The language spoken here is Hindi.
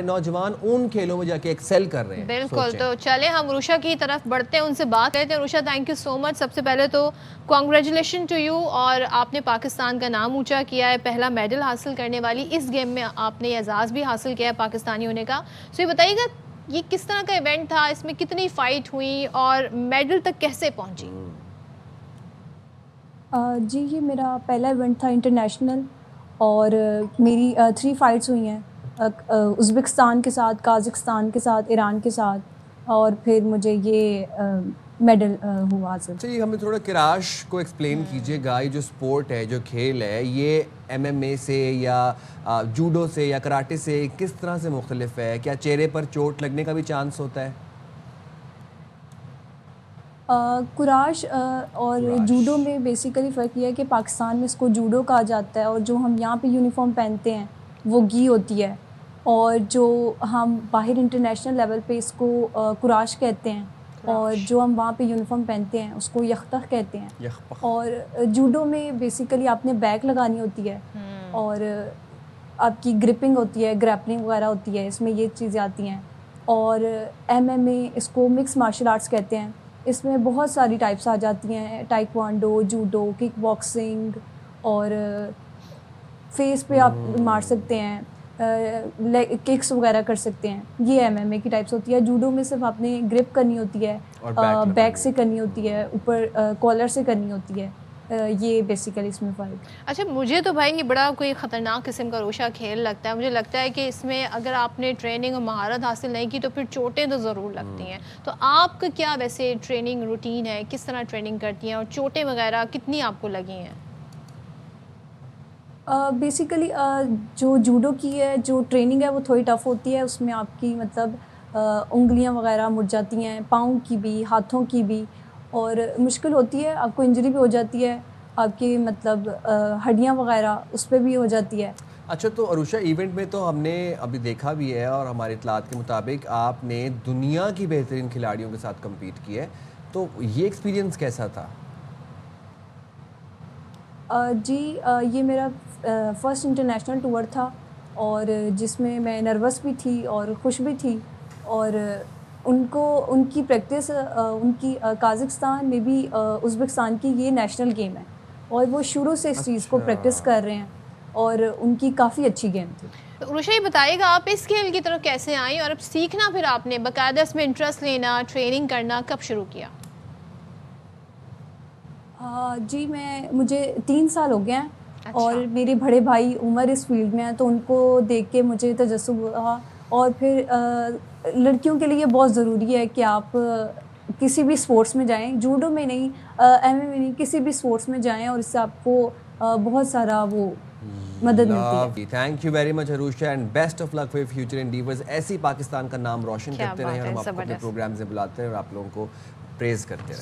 हमारे नौजवान उन खेलों में जाके एक्सेल कर रहे हैं। बिल्कुल, तो चले हम रुषा की तरफ बढ़ते हैं, उनसे बात करते हैं। Rusha, thank you so much. सबसे पहले तो कॉन्ग्रेचुलेशन टू यू, और आपने पाकिस्तान का नाम ऊंचा किया है। पहला मेडल हासिल करने वाली इस गेम में आपने एजाज़ भी हासिल किया है पाकिस्तानी होने का। तो ये बताइएगा, ये किस तरह का इवेंट था, इसमें कितनी फ़ाइट हुई और मेडल तक कैसे पहुँची? जी, ये मेरा पहला इवेंट था इंटरनेशनल, और मेरी 3 फाइट्स हुई हैं उज़्बेकिस्तान के साथ, काज़ाकिस्तान के साथ, ईरान के साथ, और फिर मुझे ये मेडल हुआ हासिल। अच्छा, ये हमें थोड़ा किराश को एक्सप्लेन कीजिएगा, ये जो स्पोर्ट है, जो खेल है, ये MMA से या जूडो से या कराटे से किस तरह से मुख्तलिफ है? क्या चेहरे पर चोट लगने का भी चांस होता है? कुराश और जूडो में बेसिकली फ़र्क ये है कि पाकिस्तान में इसको जूडो कहा जाता है, और जो हम यहाँ पे यूनिफ़ॉर्म पहनते हैं वो गी होती है, और जो हम बाहर इंटरनेशनल लेवल पे इसको कुराश कहते हैं, और जो हम वहाँ पे यूनिफ़ॉर्म पहनते हैं उसको यख्तख कहते हैं। और जूडो में बेसिकली आपने बैक लगानी होती है, और आपकी ग्रिपिंग होती है, ग्रैपलिंग वगैरह होती है, इसमें ये चीज़ें आती हैं। और MMA इसको मिक्स मार्शल आर्ट्स कहते हैं। इसमें बहुत सारी टाइप्स आ जाती हैं, ताइक्वांडो, जूडो, किक बॉक्सिंग, और फेस पे आप मार सकते हैं, किक्स वगैरह कर सकते हैं। ये MMA की टाइप्स होती है। जूडो में सिर्फ आपने ग्रिप करनी होती है, बैक से करनी होती है, ऊपर कॉलर से करनी होती है। ये बेसिकली इसमें फ़र्क। अच्छा, मुझे तो भाई ये बड़ा कोई ख़तरनाक किस्म का रुषा खेल लगता है। मुझे लगता है कि इसमें अगर आपने ट्रेनिंग और महारत हासिल नहीं की तो फिर चोटें तो ज़रूर लगती हैं। तो आपका क्या वैसे ट्रेनिंग रूटीन है, किस तरह ट्रेनिंग करती हैं, और चोटें वगैरह कितनी आपको लगी हैं? बेसिकली जो जूडो की है जो ट्रेनिंग है वो थोड़ी टफ़ होती है। उसमें आपकी मतलब उंगलियां वगैरह मुड़ जाती हैं, पाँव की भी, हाथों की भी, और मुश्किल होती है। आपको इंजरी भी हो जाती है, आपकी मतलब हड्डियां वगैरह उस पर भी हो जाती है। अच्छा, तो अरुषा, इवेंट में तो हमने अभी देखा भी है और हमारी इत्तलात के मुताबिक आपने दुनिया की बेहतरीन खिलाड़ियों के साथ कम्पीट किया है, तो ये एक्सपीरियंस कैसा था? जी, ये मेरा फ़र्स्ट इंटरनेशनल टूर था, और जिसमें मैं नर्वस भी थी और खुश भी थी। और उनकी प्रैक्टिस उनकी काज़ाकिस्तान में भी उज़्बेकिस्तान की ये नेशनल गेम है, और वो शुरू से इस चीज़ को प्रैक्टिस कर रहे हैं, और उनकी काफ़ी अच्छी गेम थी। रुषा, ये बताइएगा, आप इस खेल की तरफ कैसे आई, और अब सीखना फिर आपने बाकायदा इसमें इंटरेस्ट लेना, ट्रेनिंग करना कब शुरू किया? जी, मुझे 3 साल हो गए हैं। अच्छा। और मेरे बड़े भाई उमर इस फील्ड में हैं, तो उनको देख के मुझे तजस्सुब हुआ। और फिर लड़कियों के लिए बहुत ज़रूरी है कि आप किसी भी स्पोर्ट्स में जाएं, जूडो में नहीं, MMA में नहीं, किसी भी स्पोर्ट्स में जाएं, और इससे आपको बहुत सारा वो मदद मिलती है। Thank you very much Arusha, and best of luck for future endeavours. ऐसी पाकिस्तान का नाम रोशन करते रहें, और हम आपको अपने प्रोग्राम्स में बुलाते हैं और आप लोगों को प्रेज़ करते रहें।